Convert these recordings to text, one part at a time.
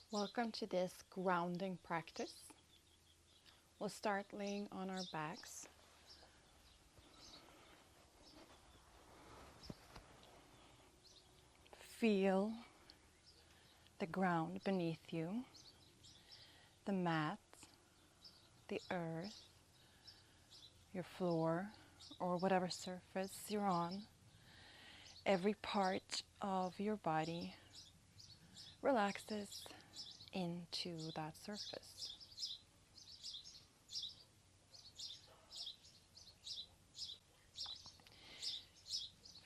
Welcome to this grounding practice. We'll start laying on our backs. Feel the ground beneath you, the mat, the earth, your floor, or whatever surface you're on. Every part of your body relaxes into that surface.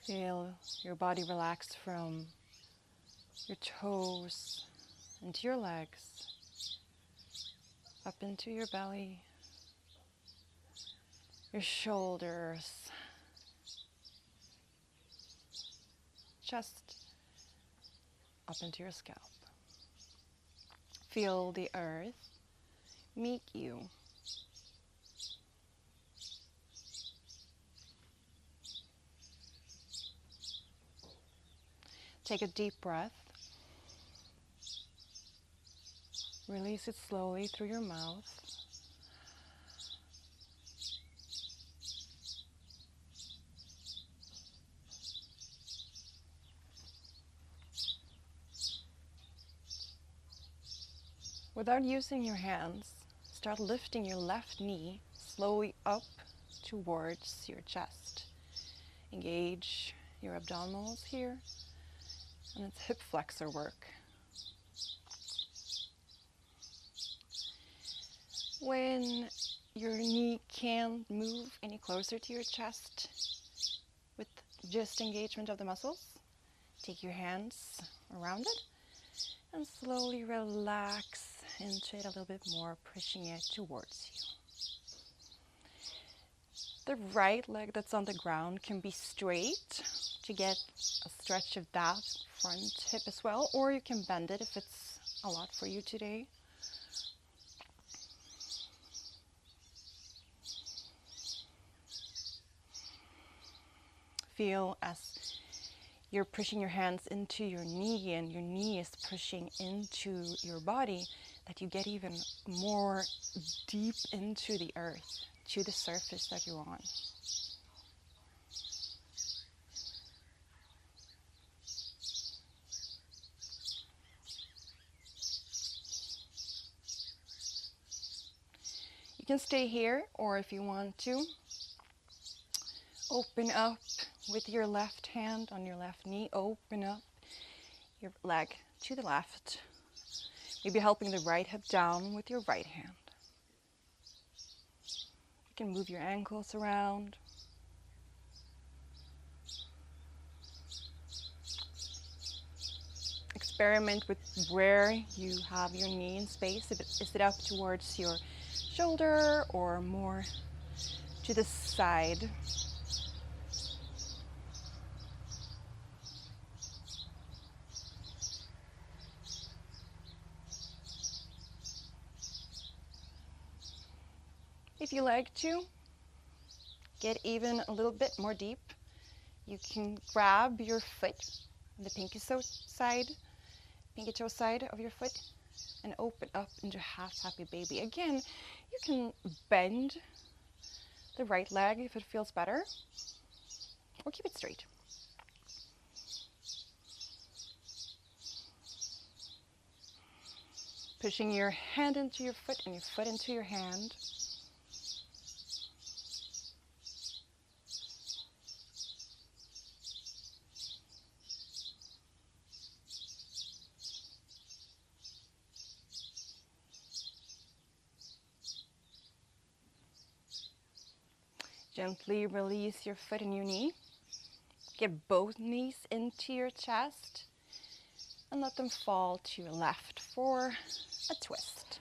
Feel your body relax from your toes into your legs, up into your belly, your shoulders, chest, up into your scalp. Feel the earth meet you. Take a deep breath. Release it slowly through your mouth. Without using your hands, start lifting your left knee slowly up towards your chest. Engage your abdominals here, and it's hip flexor work. When your knee can't move any closer to your chest with just engagement of the muscles, take your hands around it and slowly relax into it a little bit more, pushing it towards you. The right leg that's on the ground can be straight to get a stretch of that front hip as well, or you can bend it if it's a lot for you today. Feel as you're pushing your hands into your knee and your knee is pushing into your body, that you get even more deep into the earth, to the surface that you're on. You can stay here, or if you want to, open up with your left hand on your left knee. Open up your leg to the left. Maybe helping the right hip down with your right hand. You can move your ankles around. Experiment with where you have your knee in space. Is it up towards your shoulder or more to the side? If you like to get even a little bit more deep, you can grab your foot on the pinky toe side of your foot and open up into half happy baby. Again, you can bend the right leg if it feels better, or keep it straight. Pushing your hand into your foot and your foot into your hand. Gently release your foot and your knee. Get both knees into your chest and let them fall to your left for a twist.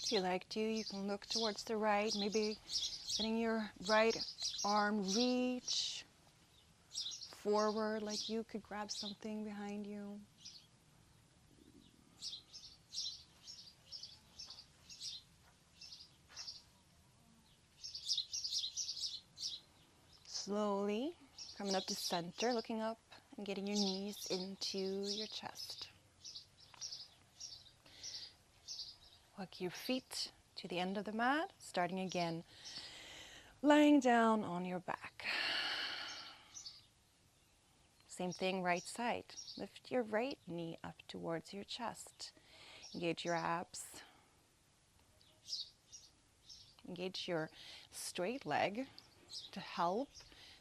If you like to, you can look towards the right, maybe letting your right arm reach forward like you could grab something behind you. Slowly coming up to center, looking up and getting your knees into your chest. Walk your feet to the end of the mat, starting again, lying down on your back. Same thing, right side. Lift your right knee up towards your chest. Engage your abs. Engage your straight leg to help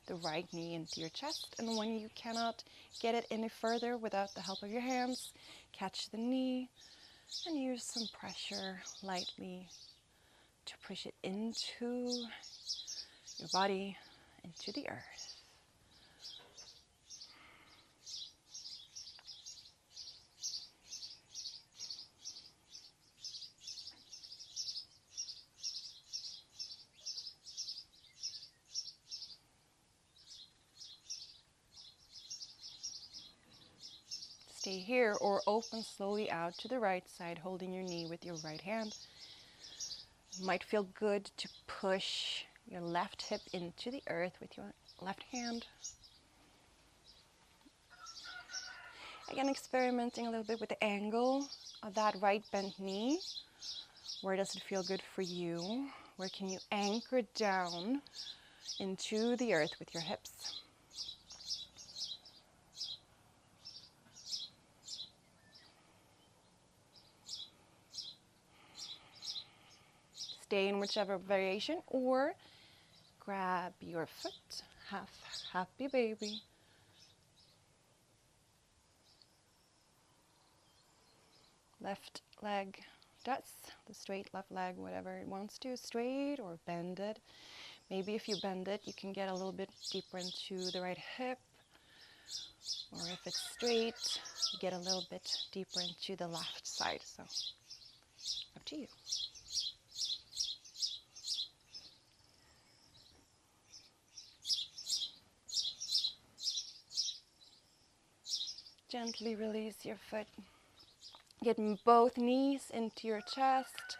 the right knee into your chest. And when you cannot get it any further without the help of your hands, catch the knee and use some pressure lightly to push it into your body, into the earth. Stay here or open slowly out to the right side, holding your knee with your right hand. It might feel good to push your left hip into the earth with your left hand. Again, experimenting a little bit with the angle of that right bent knee. Where does it feel good for you? Where can you anchor down into the earth with your hips? Stay in whichever variation or grab your foot, half happy baby. Left leg does the straight left leg, whatever it wants to, straight or bend it. Maybe if you bend it, you can get a little bit deeper into the right hip. Or if it's straight, you get a little bit deeper into the left side. So, up to you. Gently release your foot. Get both knees into your chest.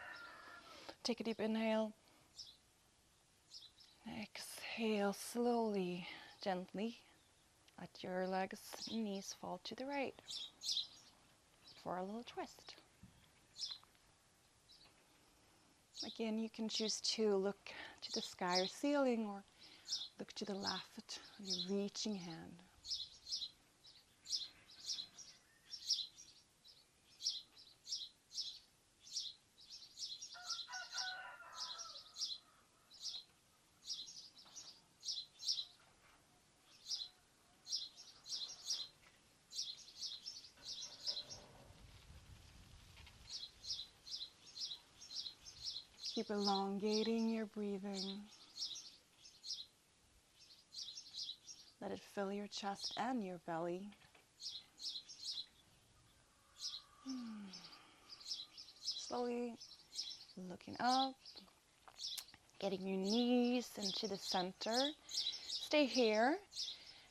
Take a deep inhale. Exhale slowly, gently. Let your legs and knees fall to the right for a little twist. Again, you can choose to look to the sky or ceiling or look to the left of your reaching hand. Keep elongating your breathing. Let it fill your chest and your belly. Slowly looking up, getting your knees into the center. Stay here,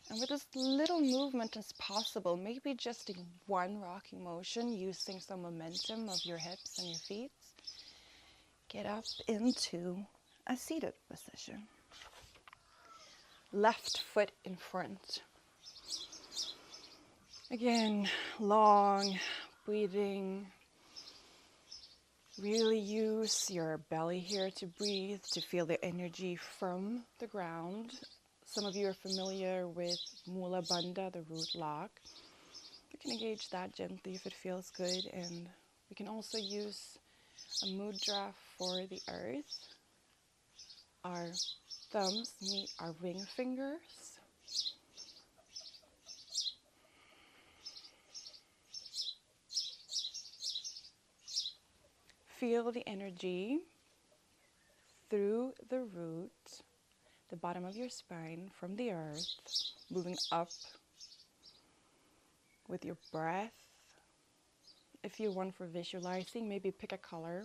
and with as little movement as possible, maybe just in one rocking motion, using some momentum of your hips and your feet. Get up into a seated position. Left foot in front. Again, long breathing. Really use your belly here to breathe, to feel the energy from the ground. Some of you are familiar with Mula Bandha, the root lock. You can engage that gently if it feels good, and we can also use a mudra for the earth. Our thumbs meet our ring fingers. Feel the energy through the root, the bottom of your spine, from the earth, moving up with your breath. If you're one for visualizing, maybe pick a color,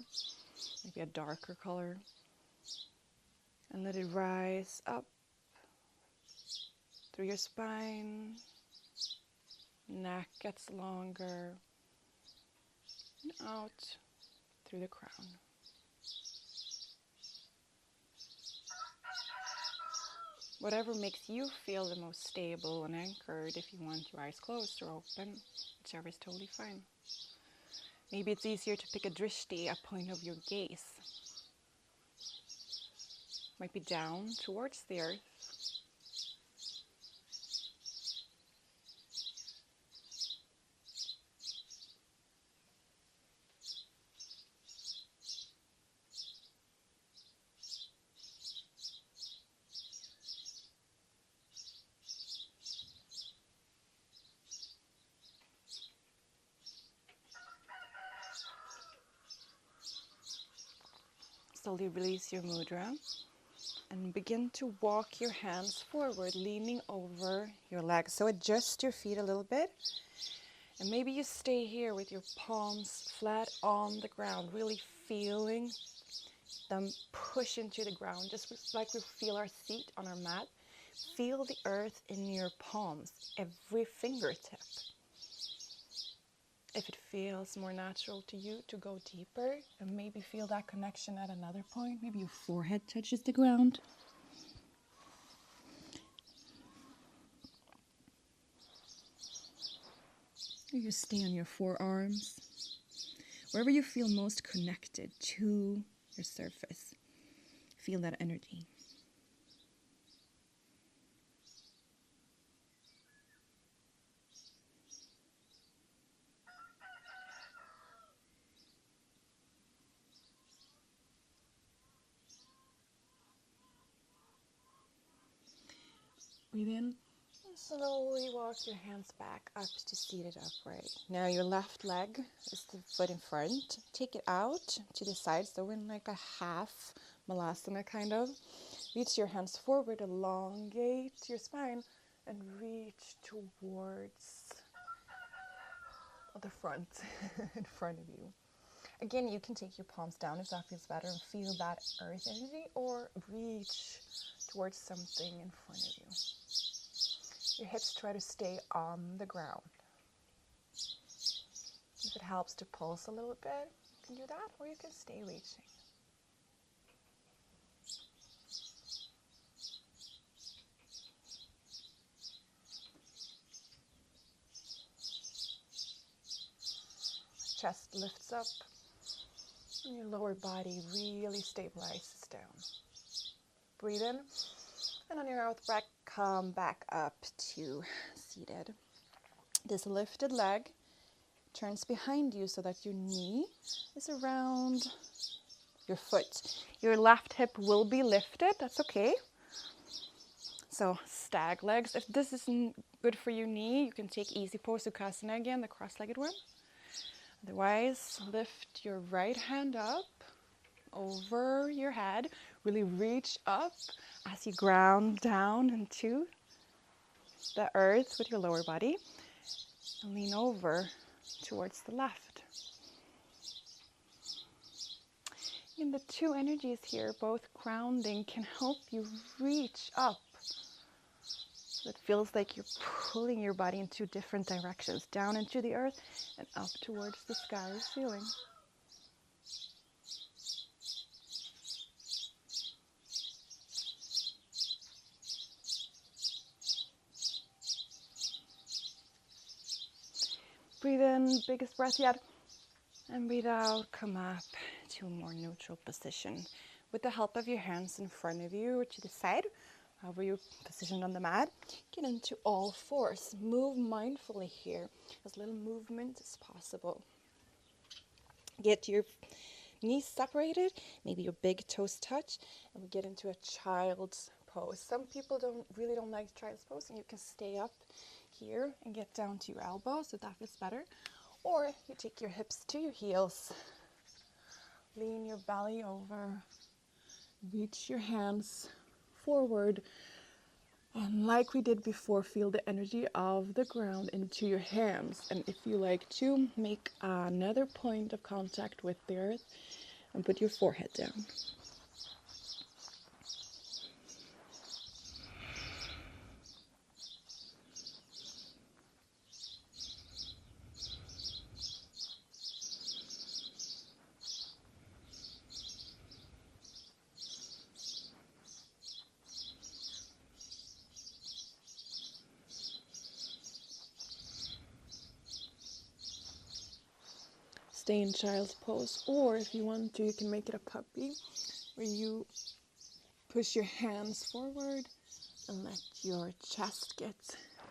maybe a darker color, and let it rise up through your spine, neck gets longer, and out through the crown. Whatever makes you feel the most stable and anchored, if you want your eyes closed or open, whichever is totally fine. Maybe it's easier to pick a drishti, a point of your gaze. Might be down towards the earth. Slowly release your mudra and begin to walk your hands forward, leaning over your legs. So adjust your feet a little bit. And maybe you stay here with your palms flat on the ground, really feeling them push into the ground, just like we feel our seat on our mat. Feel the earth in your palms, every fingertip. If it feels more natural to you to go deeper and maybe feel that connection at another point, maybe your forehead touches the ground. Or you stay on your forearms. Wherever you feel most connected to your surface, feel that energy. Breathe in. Slowly walk your hands back up to seated upright. Now your left leg is the foot in front. Take it out to the side, so in like a half malasana kind of. Reach your hands forward, elongate your spine, and reach towards the front, in front of you. Again, you can take your palms down if that feels better and feel that earth energy, or reach towards something in front of you. Your hips try to stay on the ground. If it helps to pulse a little bit, you can do that, or you can stay reaching. Chest lifts up, and your lower body really stabilizes down. Breathe in, and on your out breath, come back up to seated. This lifted leg turns behind you so that your knee is around your foot. Your left hip will be lifted, that's okay. So stag legs. If this isn't good for your knee, you can take easy pose Sukhasana again, the cross-legged one. Otherwise, lift your right hand up over your head. Really reach up as you ground down into the earth with your lower body. And lean over towards the left. And the two energies here, both grounding, can help you reach up. So it feels like you're pulling your body in two different directions, down into the earth and up towards the sky or ceiling. Breathe in, biggest breath yet. And breathe out, come up to a more neutral position. With the help of your hands in front of you or to the side, however you're positioned on the mat, get into all fours. Move mindfully here, as little movement as possible. Get your knees separated, maybe your big toes touch, and we get into a child's pose. Some people really don't like child's pose, and you can stay up here and get down to your elbows, so that feels better. Or you take your hips to your heels, lean your belly over, reach your hands forward, and like we did before, feel the energy of the ground into your hands. And if you like to, make another point of contact with the earth and put your forehead down. stay in child's pose, or if you want to, you can make it a puppy, where you push your hands forward and let your chest get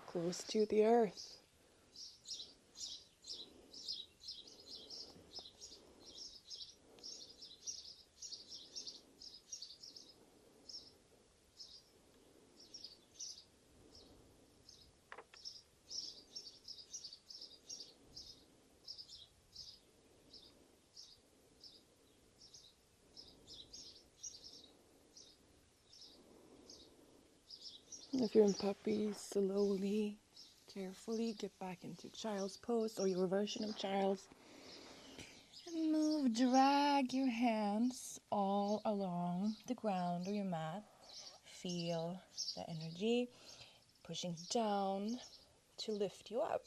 close to the earth. If you're in puppy, slowly, carefully get back into child's pose or your version of child's. And move, drag your hands all along the ground or your mat. Feel the energy pushing down to lift you up.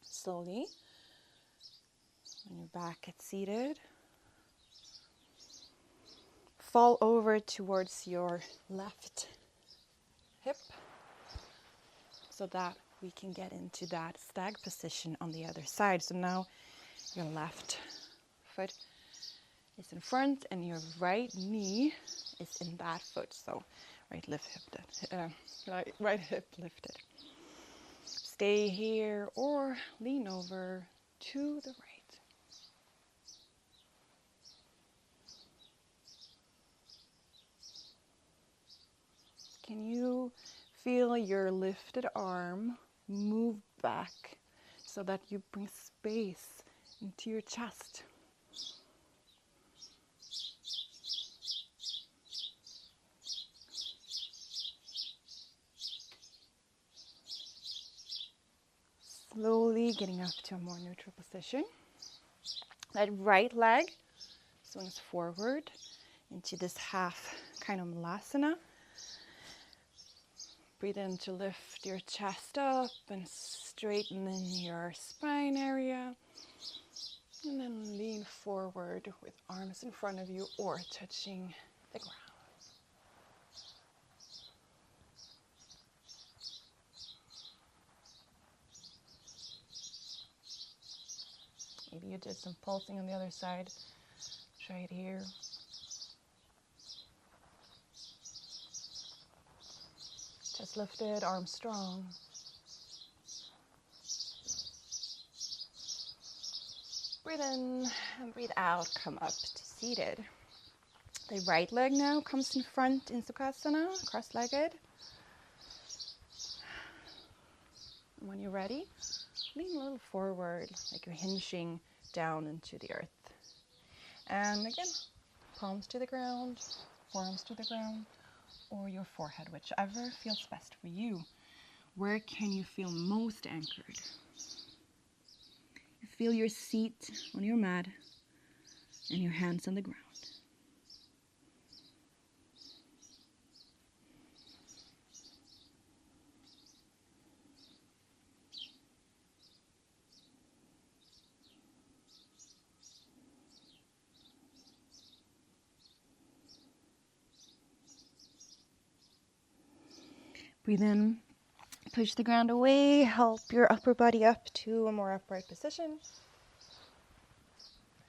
Slowly, when your back gets seated, fall over towards your left hip so that we can get into that stag position on the other side. So now your left foot is in front and your right knee is in that foot. So right hip lifted. Stay here or lean over to the right. Can you feel your lifted arm move back so that you bring space into your chest? Slowly getting up to a more neutral position. That right leg swings forward into this half kind of malasana. Breathe in to lift your chest up and straighten in your spine area. And then lean forward with arms in front of you or touching the ground. Maybe you did some pulsing on the other side. Try it here. Chest lifted, arms strong. Breathe in and breathe out. Come up to seated. The right leg now comes in front in Sukhasana, cross-legged. And when you're ready, lean a little forward, like you're hinging down into the earth. And again, palms to the ground, forearms to the ground, or your forehead, whichever feels best for you. Where can you feel most anchored? Feel your seat on your mat and your hands on the ground. Breathe in, push the ground away, help your upper body up to a more upright position.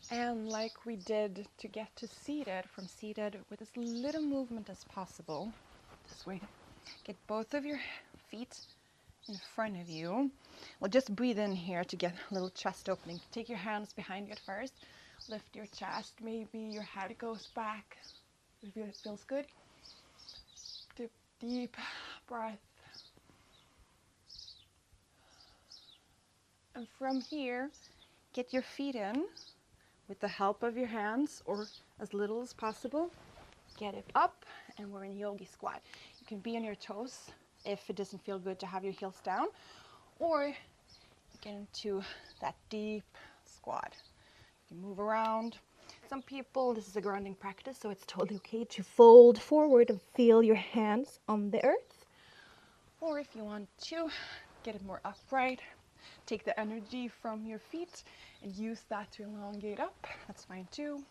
And like we did to get to seated, from seated with as little movement as possible, this way, get both of your feet in front of you. Well, just breathe in here to get a little chest opening. Take your hands behind you at first, lift your chest, maybe your head goes back, if it feels good. Deep breath. And from here, get your feet in with the help of your hands, or as little as possible. Get it up, and we're in yogi squat. You can be on your toes if it doesn't feel good to have your heels down, or get into that deep squat. You can move around. Some people, this is a grounding practice, so it's totally okay to fold forward and feel your hands on the earth. Or if you want to get it more upright, take the energy from your feet and use that to elongate up. That's fine too.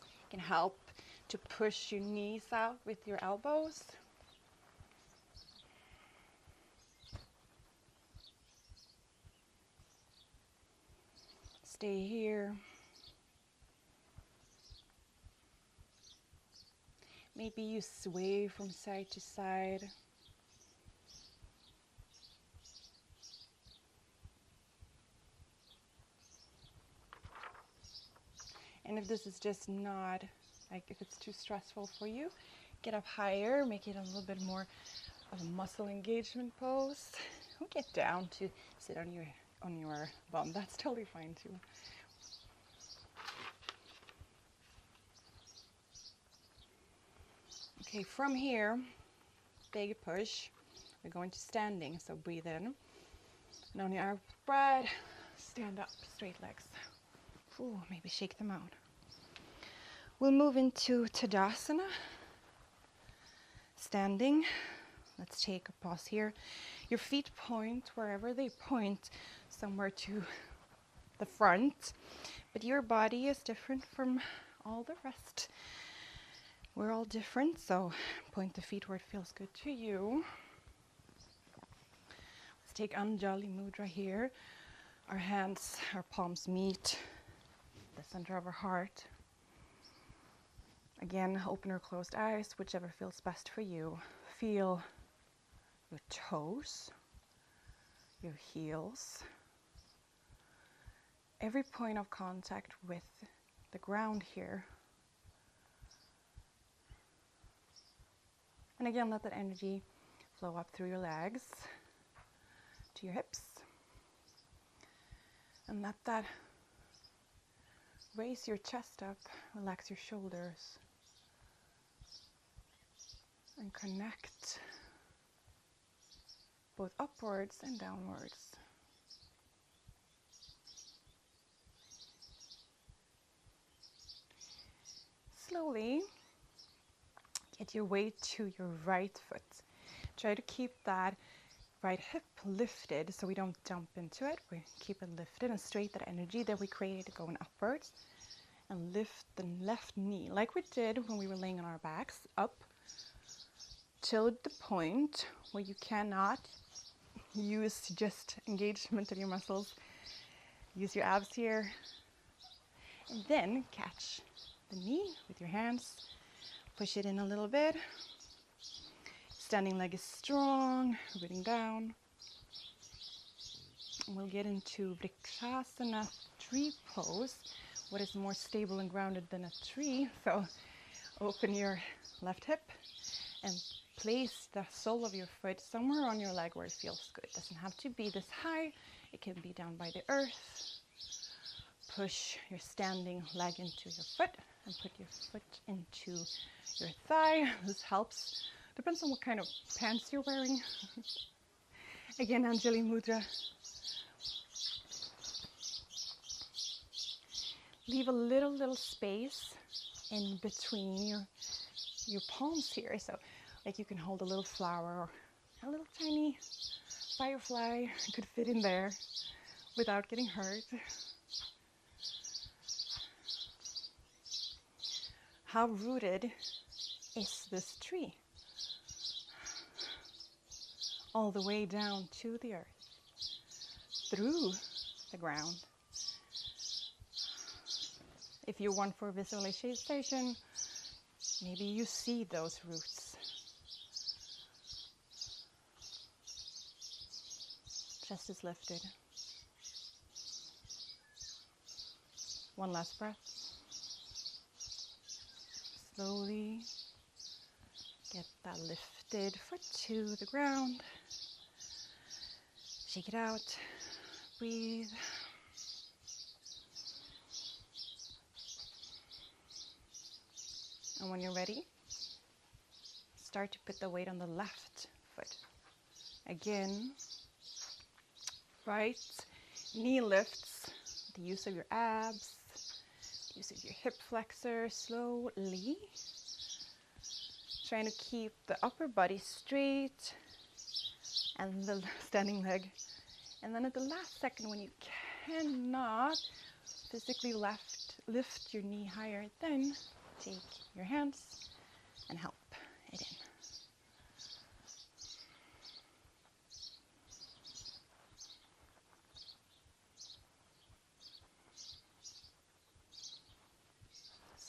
You can help to push your knees out with your elbows. stay here. Maybe you sway from side to side. And if this is just not, like if it's too stressful for you, get up higher, make it a little bit more of a muscle engagement pose. Or get down to sit on your bum. That's totally fine too. Okay, from here, big push. We're going to standing, so breathe in. And on your out breath, stand up, straight legs. Ooh, maybe shake them out. We'll move into Tadasana. Standing. Let's take a pause here. Your feet point wherever they point, somewhere to the front. But your body is different from all the rest. We're all different, so point the feet where it feels good to you. Let's take Anjali Mudra here. Our hands, our palms meet the center of our heart. Again, open or closed eyes, whichever feels best for you. Feel your toes, your heels, every point of contact with the ground here. And again, let that energy flow up through your legs to your hips. And let that raise your chest up, relax your shoulders, and connect both upwards and downwards. Slowly get your weight to your right foot. Try to keep that right hip lifted so we don't jump into it. We keep it lifted and straight, that energy that we created going upwards. And lift the left knee like we did when we were laying on our backs, up till the point where you cannot use just engagement of your muscles. Use your abs here. And then catch the knee with your hands. Push it in a little bit. Standing leg is strong, rooting down. And we'll get into Vrikshasana tree pose. What is more stable and grounded than a tree? So open your left hip and place the sole of your foot somewhere on your leg where it feels good. It doesn't have to be this high. It can be down by the earth. Push your standing leg into your foot and put your foot into your thigh. This helps. Depends on what kind of pants you're wearing. Again, Anjali Mudra. Leave a little space in between your palms here. So like you can hold a little flower or a little tiny firefly. You could fit in there without getting hurt. How rooted is this tree? All the way down to the earth, through the ground. If you want for visualization, maybe you see those roots. Chest is lifted. One last breath. Slowly get that lifted foot to the ground. Shake it out. Breathe. And when you're ready, start to put the weight on the left foot. Again, right knee lifts, the use of your abs, the use of your hip flexor, slowly. Trying to keep the upper body straight and the standing leg. And then at the last second, when you cannot physically lift your knee higher, then take your hands and help it in.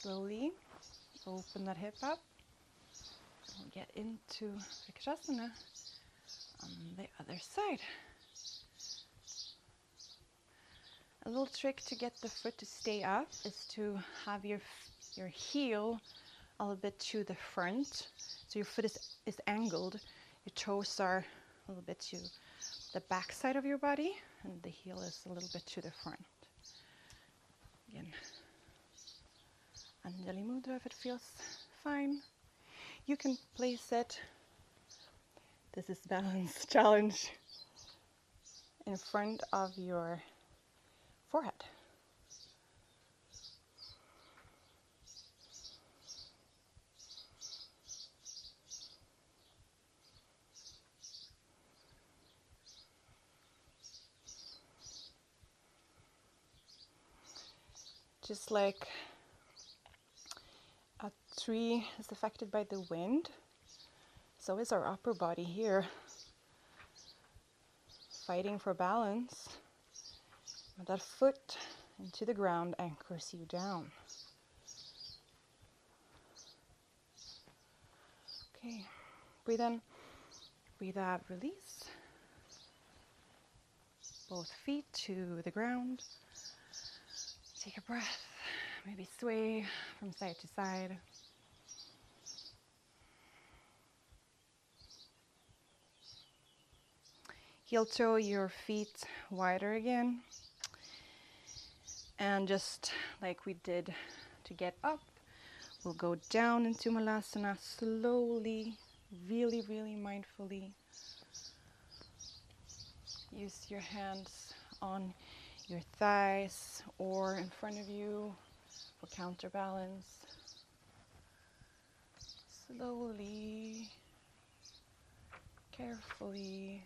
slowly open that hip up. We'll get into Vrikshasana on the other side. A little trick to get the foot to stay up is to have your heel a little bit to the front. So your foot is angled. Your toes are a little bit to the back side of your body, and the heel is a little bit to the front. Again, Anjali Mudra if it feels fine. You can place it, this is balance challenge, in front of your forehead. Just like a tree is affected by the wind, so is our upper body here, fighting for balance. That foot into the ground anchors you down. Okay, breathe in, breathe out, release. Both feet to the ground. Take a breath, maybe sway from side to side. Heel toe your feet wider again. And just like we did to get up, we'll go down into Malasana slowly, really, really mindfully. Use your hands on your thighs or in front of you for counterbalance. Slowly, carefully,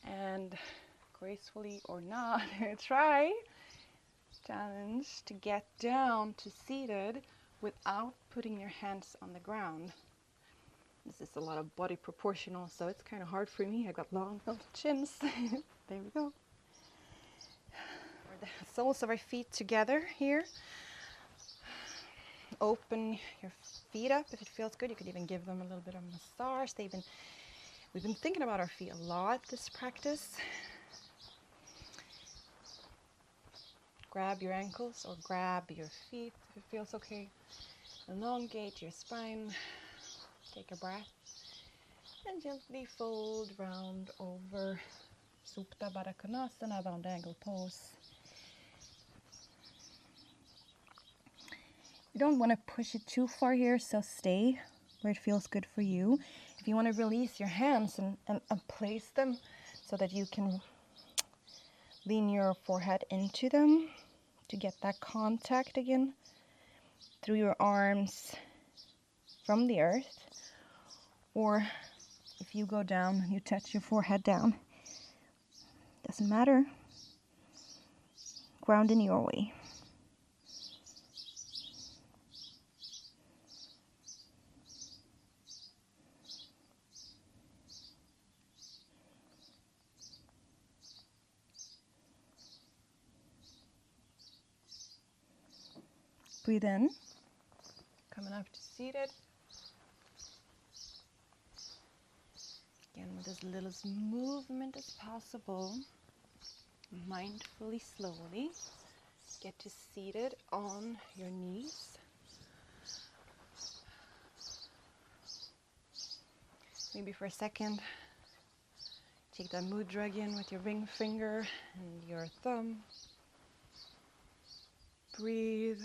and gracefully or not, try, challenge to get down to seated without putting your hands on the ground. This is a lot of body proportional, so it's kind of hard for me. I got long chins. There we go. The soles of our feet together here. Open your feet up if it feels good. You could even give them a little bit of massage. We've been thinking about our feet a lot this practice. Grab your ankles or grab your feet if it feels okay. Elongate your spine. Take a breath. And gently fold round over. Supta Baddha Konasana, round angle pose. You don't want to push it too far here, so stay where it feels good for you. If you want to release your hands and place them so that you can lean your forehead into them to get that contact again through your arms from the earth. Or if you go down, you touch your forehead down. Doesn't matter. Ground in your way. Breathe in, coming up to seated. Again, with as little movement as possible, mindfully, slowly, get to seated on your knees. Maybe for a second, take that mudra again with your ring finger and your thumb. Breathe.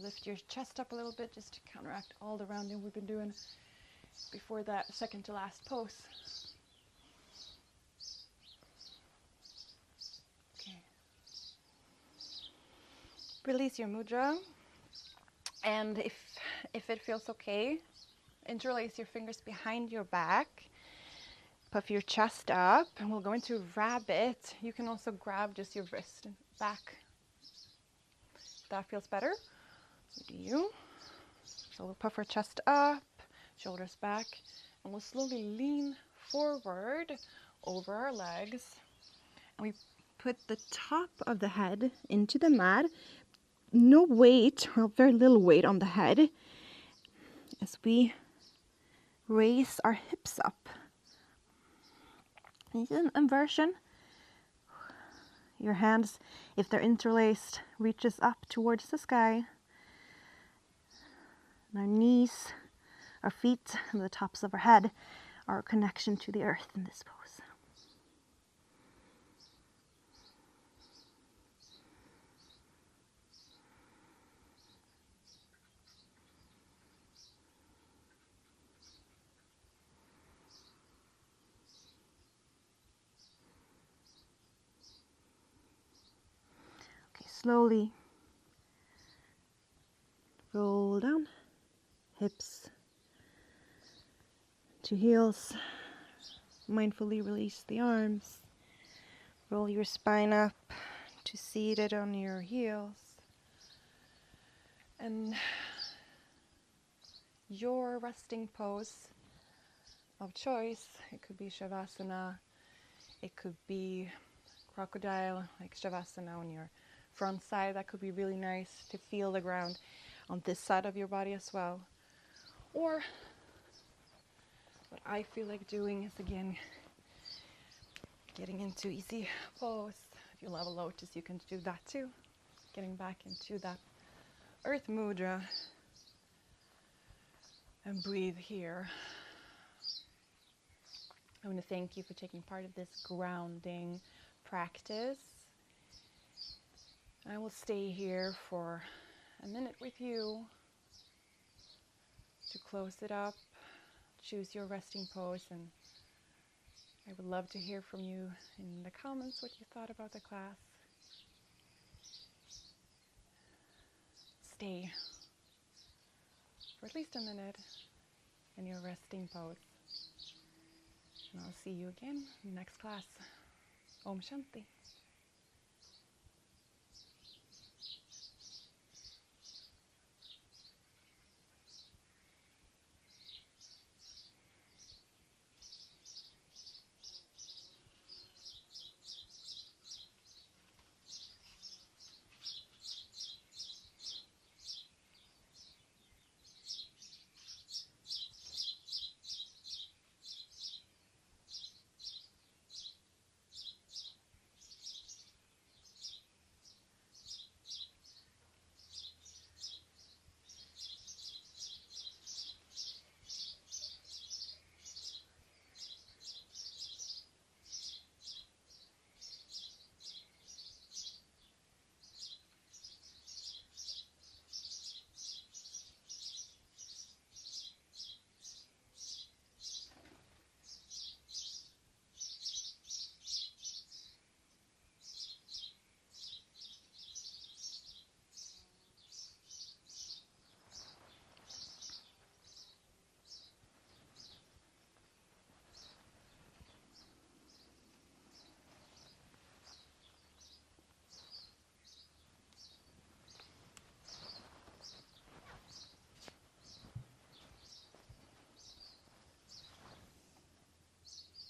Lift your chest up a little bit just to counteract all the rounding we've been doing before that second to last pose. Okay. Release your mudra, and if it feels okay, interlace your fingers behind your back. Puff your chest up, and we'll go into rabbit. You can also grab just your wrist and back. If that feels better. So do you. So we'll puff our chest up, shoulders back, and we'll slowly lean forward over our legs. And we put the top of the head into the mat. No weight, or very little weight on the head, as we raise our hips up. An inversion. Your hands, if they're interlaced, reaches up towards the sky. And our knees, our feet, and the tops of our head are a connection to the earth in this pose. Okay, slowly roll down, hips to heels. Mindfully release the arms. Roll your spine up to seated on your heels. And your resting pose of choice, it could be Shavasana, it could be crocodile, like Shavasana on your front side. That could be really nice to feel the ground on this side of your body as well. Or what I feel like doing is, again, getting into easy pose. If you love a lotus, you can do that too. Getting back into that earth mudra. And breathe here. I want to thank you for taking part of this grounding practice. I will stay here for a minute with you to close it up. Choose your resting pose, and I would love to hear from you in the comments what you thought about the class. Stay for at least a minute in your resting pose. And I'll see you again in the next class. Om Shanti.